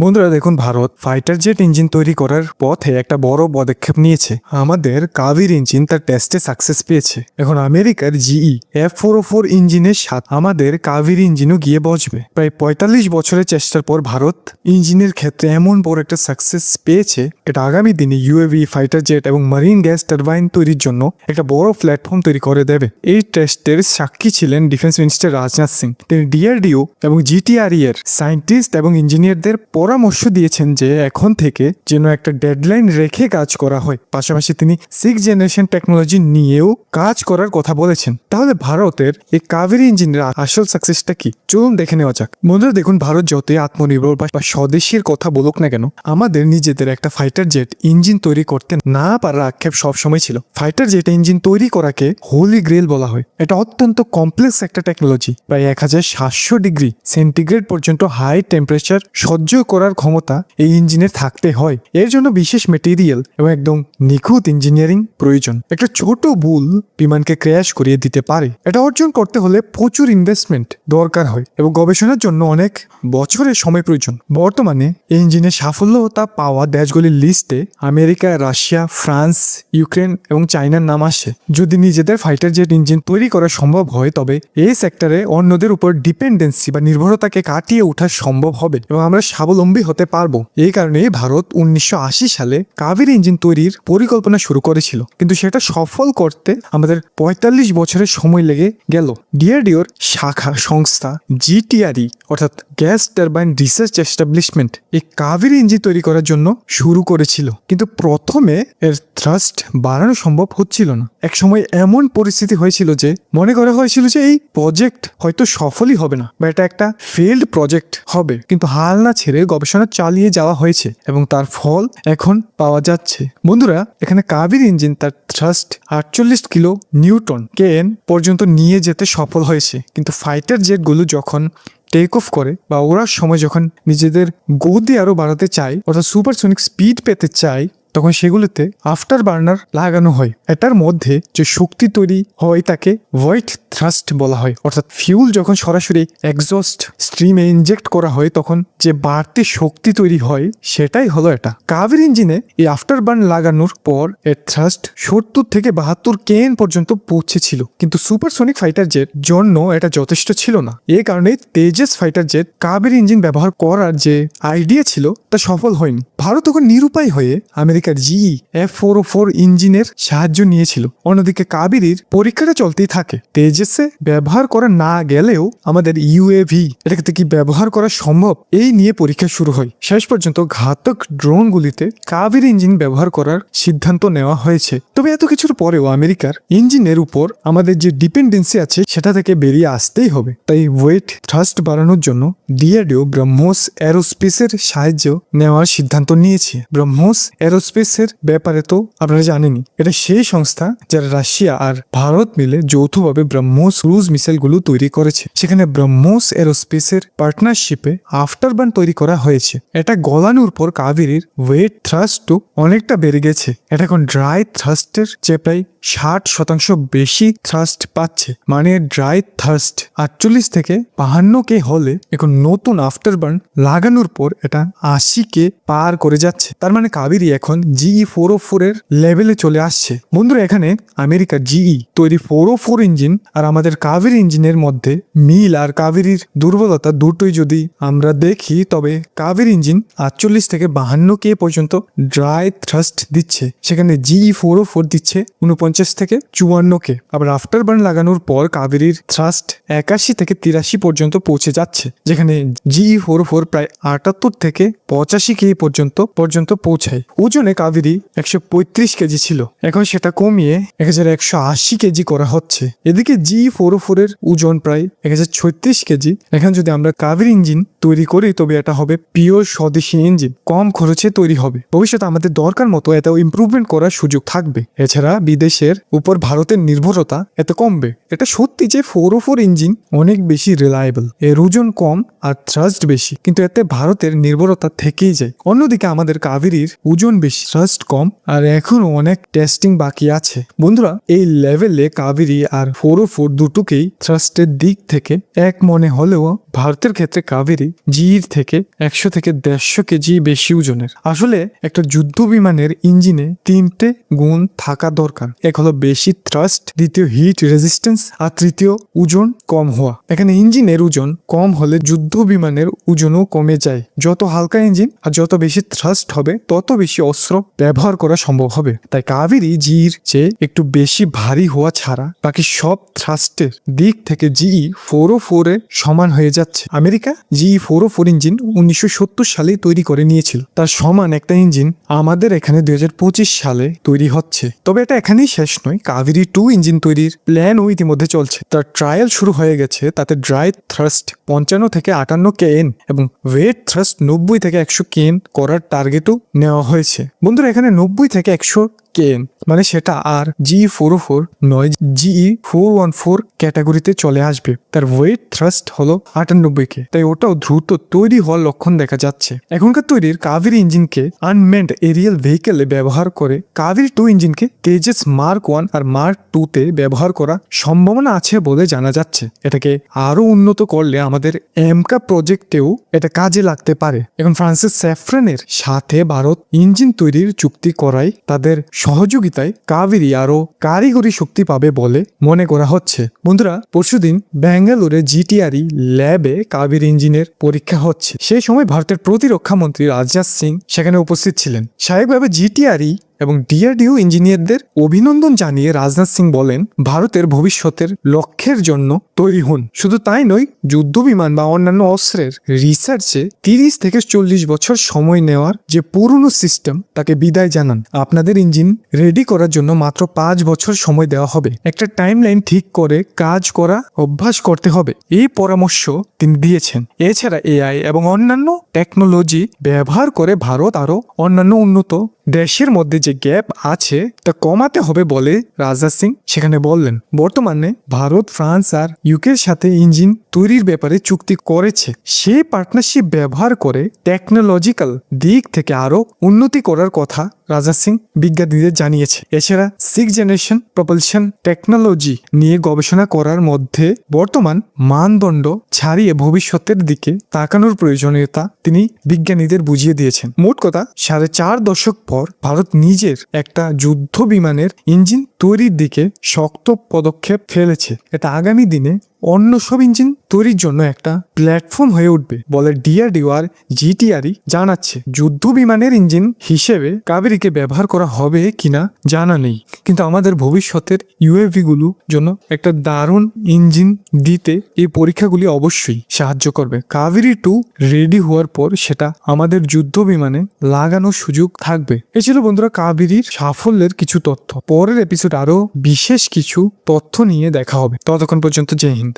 বন্ধুরা দেখুন, Bharat fighter jet engine তৈরি করার পথে একটা বড় পদক্ষেপ নিয়েছে। আমাদের কাভির ইঞ্জিন তার টেস্টে সাকসেস পেয়েছে। এখন আমেরিকার জিই F404 ইঞ্জিনের সাথে আমাদের কাভির ইঞ্জিনও গিয়ে বসবে। প্রায় ৪৫ বছরের চেষ্টার পর ভারত ইঞ্জিনের ক্ষেত্রে এমন বড় একটা সাকসেস পেয়েছে, এটা আগামী দিনে ইউএভি, ফাইটার জেট এবং মারিন গ্যাস টারবাইন তৈরির জন্য একটা বড় প্ল্যাটফর্ম তৈরি করে দেবে। এই টেস্টের সাক্ষী ছিলেন ডিফেন্স মিনিস্টার রাজনাথ সিং। তিনি ডিআরডিও এবং জিটিআরই এর সায়েন্টিস্ট এবং ইঞ্জিনিয়ারদের পরামর্শ দিয়েছেন যে এখন থেকে যেন একটা ডেডলাইন রেখে কাজ করা হয়। পাশাপাশি তিনি 6th জেনারেশন টেকনোলজি নিয়েও কাজ করার কথা বলেছেন। তাহলে ভারতের এই কাবেরী ইঞ্জিনের আসল সাকসেসটা কি, চলুন দেখে নেওয়া যাক। বন্ধুরা দেখুন, ভারত যতই আত্মনির্ভর বা স্বদেশীর কথা বলুক না কেন, আমাদের নিজেদের একটা ফাইটার জেট ইঞ্জিন তৈরি করতে না পারার আক্ষেপ সবসময় ছিল। ফাইটার জেট ইঞ্জিন তৈরি করাকে হোলি গ্রেল বলা হয়। এটা অত্যন্ত কমপ্লেক্স একটা টেকনোলজি। প্রায় 1700 ডিগ্রি সেন্টিগ্রেড পর্যন্ত হাই টেম্পারেচার সহ্য করার ক্ষমতা এই ইঞ্জিনের থাকতে হয়। এর জন্য বিশেষ মেটেরিয়াল এবং একদম নিখুঁত ইঞ্জিনিয়ারিং প্রয়োজন। একটা ছোট ভুল বিমানকে ক্র্যাশ করিয়ে দিতে পারে। এটা অর্জন করতে হলে প্রচুর ইনভেস্টমেন্ট দরকার হয় এবং গবেষণার জন্য অনেক বছরের সময় প্রয়োজন। বর্তমানে এই ইঞ্জিনের সাফল্যতা পাওয়া দেশগুলির লিস্টে আমেরিকা, রাশিয়া, ফ্রান্স, ইউক্রেন এবং চায়নার নাম আসে। যদি নিজেদের ফাইটার জেট ইঞ্জিন তৈরি করা সম্ভব হয়, তবে এই সেক্টরে অন্যদের উপর ডিপেন্ডেন্সি বা নির্ভরতাকে কাটিয়ে ওঠা সম্ভব হবে এবং আমরা স্বাবলম্বী হতে পারবো। এই কারণে ভারত 1980 সালে কাবেরী ইঞ্জিন তৈরির পরিকল্পনা শুরু করেছিল, কিন্তু সেটা সফল করতে আমাদের 45 বছরের সময় লেগে গেল। ডিআরডিওর শাখা সংস্থা জিটিআরই অর্থাৎ গ্যাস টারবাইন রিসার্চ এস্টাবলিশমেন্ট এই কাবেরী ইঞ্জিন তৈরি করার জন্য শুরু করেছিল, কিন্তু প্রথমে এর থ্রাস্ট বাড়ানো সম্ভব হচ্ছিল না। এক সময় এমন পরিস্থিতি হয়েছিল যে মনে করা হয়েছিল যে এই প্রজেক্ট হয়তো সফলই হবে না বা এটা একটা ফেল্ড প্রজেক্ট হবে, কিন্তু হাল না ছেড়ে গবেষণা চালিয়ে যাওয়া হয়েছে এবং তার ফল এখন পাওয়া যাচ্ছে। বন্ধুরা, এখানে কাবেরী ইঞ্জিন তার থ্রাস্ট 48 কিলো নিউটন কেএন পর্যন্ত নিয়ে যেতে সফল হয়েছে, কিন্তু ফাইটার জেটগুলো যখন টেক অফ করে বা ওড়ার সময় যখন নিজেদের গতি আরো বাড়াতে চায় অর্থাৎ সুপারসনিক স্পিড পেতে চায়, তখন সেগুলোতে আফটার বার্নার লাগানো হয়। এটার মধ্যে যে শক্তি তৈরি হয় তাকে ভয়েড থ্রাস্ট বলা হয়। অর্থাৎ ফিউল যখন সরাসরি এক্সস্ট স্ট্রিমে ইনজেক্ট করা হয় তখন যে বাড়তি শক্তি তৈরি হয় সেটাই হলো এটা। কাবেরী ইঞ্জিনে এই আফটার বার্ন লাগানোর পর এর থ্রাস্ট 70 থেকে 72 কেএন পর্যন্ত পৌঁছেছিল, কিন্তু সুপারসনিক ফাইটার জেট জন্য এটা যথেষ্ট ছিল না। এই কারণে Tejas fighter jet Kaveri engine ব্যবহার করার যে আইডিয়া ছিল তা সফল হয়নি। ভারত তখন নিরুপায় হয়ে আমেরিকার জিই F404 ইঞ্জিনের সাহায্য নিয়েছিল। অন্যদিকে কাবেরীর পরীক্ষাটা চলতেই থাকে। তেজসে ব্যবহার করা না গেলেও আমাদের ইউএভি এটাকে কি ব্যবহার করা সম্ভব, এই নিয়ে পরীক্ষা শুরু হয়। শেষ পর্যন্ত ঘাতক ড্রোনগুলিতে কাবেরী ইঞ্জিন ব্যবহার করার সিদ্ধান্ত নেওয়া হয়েছে। তবে এত কিছুর পরেও আমেরিকার ইঞ্জিনের উপর আমাদের যে ডিপেন্ডেন্সি আছে সেটা থেকে বেরিয়ে আসতেই হবে। তাই ওয়েট থ্রাস্ট বাড়ানোর জন্য ডিআরডিও ব্রহ্মোস এরোস্পেসের সাহায্য নেওয়ার সিদ্ধান্ত নিয়েছে। ব্রহ্মোস এরোস্পেসের ব্যাপারে তো আপনারা জানেনই, এটা সেই সংস্থা যারা রাশিয়া আর ভারত মিলে যৌথভাবে ব্রহ্মোস ক্রুজ মিসাইলগুলো তৈরি করেছে। সেখানে ব্রহ্মোস এরোস্পেসের পার্টনারশিপে আফটারবার্ন তৈরি করা হয়েছে। এটা গলানোর পর কাবেরীর ওয়েট থ্রাস্টও অনেকটা বেড়ে গেছে। এটা এখন ড্রাই থ্রাস্টের চেয়ে প্রায় 60% বেশি থ্রাস্ট পাচ্ছে। মানে ড্রাই থ্রাস্ট 48 থেকে 52 কে হলে এখন নতুন আফটারবার্ন লাগানোর পর এটা 80 কে পার করে যাচ্ছে। তার মানে কাবেরী এখন GE404 এর লেভেলে চলে আসছে। বন্ধুরা, এখানে আমেরিকার জিই তৈরি 404 ইঞ্জিন আর আমাদের কাবেরী ইঞ্জিনের মধ্যে মিল আর কাবেরীর দুর্বলতা দুটোই যদি আমরা দেখি, তবে কাবেরী ইঞ্জিন 48 থেকে 52 কে পর্যন্ত ড্রাই থ্রাস্ট দিচ্ছে, সেখানে GE404 দিচ্ছে 49 থেকে 54 কে। আবার আফটারবার্ন লাগানোর পর কাবেরীর থ্রাস্ট 81 থেকে 83 পর্যন্ত পৌঁছে যাচ্ছে, যেখানে GE404 প্রায় 78 থেকে 85 কে পর্যন্ত পৌঁছায়। ওজনে কাবেরী 135 কেজি ছিল, এখন সেটা কমিয়ে 1180 কেজি করা হচ্ছে। এদিকে GE404 এর ওজন প্রায় 1036 কেজি। এখন যদি আমরা কাবেরী ইঞ্জিন তৈরি করি তবে এটা হবে পিওর স্বদেশী ইঞ্জিন, কম খরচে তৈরি হবে। ভবিষ্যতে আমাদের দরকার মতো এত ইমপ্রুভমেন্ট করার সুযোগ থাকবে। এছাড়া বিদেশের উপর ভারতের নির্ভরতা এত কমবে। এটা সত্যি যে 404 ইঞ্জিন অনেক বেশি রিলায়েবল, এর ওজন কম আর থ্রাস্ট বেশি, কিন্তু এতে ভারতের নির্ভরতা থেকেই যায়। অন্যদিকে আমাদের কাবেরীর ওজন বেশি, থ্রাস্ট কম, আর এখনো অনেক টেস্টিং বাকি আছে। বন্ধুরা, এই লেভেলে কাবেরী আর 404 দুটোকেই থ্রাস্টের দিক থেকে এক মনে হলেও ভারতের ক্ষেত্রে কাবেরী জির থেকে 100 থেকে 150 কেজি বেশি ওজনের। আসলে একটা যুদ্ধ বিমানের ইঞ্জিনে 3টে গুণ থাকা দরকার। এক হলো বেশি থ্রাস্ট, দ্বিতীয় হিট রেজিস্ট্যান্স, আর তৃতীয় ওজন কম হওয়া। এখানে ইঞ্জিনের ওজন কম হলে যুদ্ধ বিমানের ওজনও কমে যায়। যত হালকা ইঞ্জিন আর যত বেশি থ্রাস্ট হবে তত বেশি অস্ত্র ব্যবহার করা সম্ভব হবে। তাই কাবেরী জির চেয়ে একটু বেশি ভারী হওয়া ছাড়া বাকি সব থ্রাস্টের দিক থেকে জিই 404 এর সমান হয়ে যাচ্ছে। আমেরিকা জিই 404 ইঞ্জিন 1970 সালে তৈরি করে নিয়েছিল। তার সমান একটা ইঞ্জিন আমাদের এখানে 2025 সালে তৈরি হচ্ছে। তবে এটা এখানেই শেষ নয়, কাবেরী 2 ইঞ্জিন তৈরির প্ল্যানও ইতিমধ্যে চলছে। তার ট্রায়াল শুরু হয়ে গেছে। তাতে ড্রাই থ্রাস্ট 55 থেকে 58 কেএন এবং ওয়েট থ্রাস্ট 90 থেকে 100 কেএন করার টার্গেটও নেওয়া হয়েছে। বন্ধুরা, এখানে 90 থেকে 100 কেএন মানে সেটা আর GE404 নয়, GE414 ক্যাটাগরিতে চলে আসবে। তার ওয়েট থ্রাস্ট হলো 98 কে, তাই ওটাও দ্রুত তৈরি হওয়ার লক্ষণ দেখা যাচ্ছে। এখনকার তৈরির কাবেরী ইঞ্জিনকে আনম্যান্ড এরিয়াল ভেহিকেলে ব্যবহার করে কাবেরী 2 ইঞ্জিনকে তেজস মার্ক 1 আর মার্ক 2 তে ব্যবহার করা সম্ভাবনা আছে বলে জানা যাচ্ছে। এটাকে আরো উন্নত করলে আমাদের এমকা প্রজেক্টেও এটা কাজে লাগতে পারে। এখন ফ্রান্সের স্যাফ্রনের সাথে ভারত ইঞ্জিন তৈরির চুক্তি করায় তাদের সহযোগিতায় কাবেরী আরো কারিগরি শক্তি পাবে বলে মনে করা হচ্ছে। বন্ধুরা, পরশুদিন ব্যাঙ্গালোরে জিটিআরই ল্যাবে কাবেরী ইঞ্জিনের পরীক্ষা হচ্ছে। সেই সময় ভারতের প্রতিরক্ষা মন্ত্রী রাজনাথ সিং সেখানে উপস্থিত ছিলেন। স্বাভাবিকভাবে জিটিআরই এবং ডিআরডিও ইঞ্জিনিয়ারদের অভিনন্দন জানিয়ে রাজনাথ সিং বলেন, ভারতের ভবিষ্যতের লক্ষ্যের জন্য তৈরি হন। শুধু তাই নয়, যুদ্ধ বিমান বা অন্যান্য অস্ত্রের রিসার্চে 30 থেকে 40 বছর সময় নেওয়ার যে পুরনো সিস্টেম তাকে বিদায় জানান। আপনাদের ইঞ্জিন রেডি করার জন্য মাত্র 5 বছর সময় দেওয়া হবে। একটা টাইমলাইন ঠিক করে কাজ করা অভ্যাস করতে হবে, এই পরামর্শ তিনি দিয়েছেন। এছাড়া এআই এবং অন্যান্য টেকনোলজি ব্যবহার করে ভারত আরো অন্যান্য উন্নত দেশের মধ্যে যে গ্যাপ আছে তা কমাতে হবে বলে রাজনাথ সিং সেখানে বললেন। বর্তমানে ভারত, ফ্রান্স আর ইউকের সাথে ইঞ্জিন তৈরির ব্যাপারে চুক্তি করেছে। সেই পার্টনারশিপ ব্যবহার করে টেকনোলজিক্যাল দিক থেকে আরো উন্নতি করার কথা রাজনাথ সিং বিজ্ঞানীদের জানিয়েছে। এছাড়া 6th জেনারেশন প্রপালশন টেকনোলজি নিয়ে গবেষণা করার মধ্যে বর্তমান মানদণ্ড ছাড়িয়ে ভবিষ্যতের দিকে তাকানোর প্রয়োজনীয়তা তিনি বিজ্ঞানীদের বুঝিয়ে দিয়েছেন। মোট কথা, 4.5 দশক পর ভারত নিজের একটা যুদ্ধ বিমানের ইঞ্জিন তৈরির দিকে শক্ত পদক্ষেপ ফেলেছে। এটা আগামী দিনে অন্য সব ইঞ্জিন তৈরির জন্য একটা প্ল্যাটফর্ম হয়ে উঠবে বলে ডিআরডিও আর জিটিআরই জানাচ্ছে। যুদ্ধ বিমানের ইঞ্জিন হিসেবে কাবেরীকে ব্যবহার করা হবে কিনা জানা নেই, কিন্তু আমাদের ভবিষ্যতের ইউএভি গুলোর জন্য একটা দারুণ ইঞ্জিন দিতে এই পরীক্ষাগুলি অবশ্যই সাহায্য করবে। কাবেরী 2 রেডি হওয়ার পর সেটা আমাদের যুদ্ধ বিমানে লাগানোর সুযোগ থাকবে। এ ছিল বন্ধুরা কাবেরীর সাফল্যের কিছু তথ্য। পরের এপিসোড আরো বিশেষ কিছু তথ্য নিয়ে দেখা হবে। ততক্ষণ পর্যন্ত জয় হিন্দ।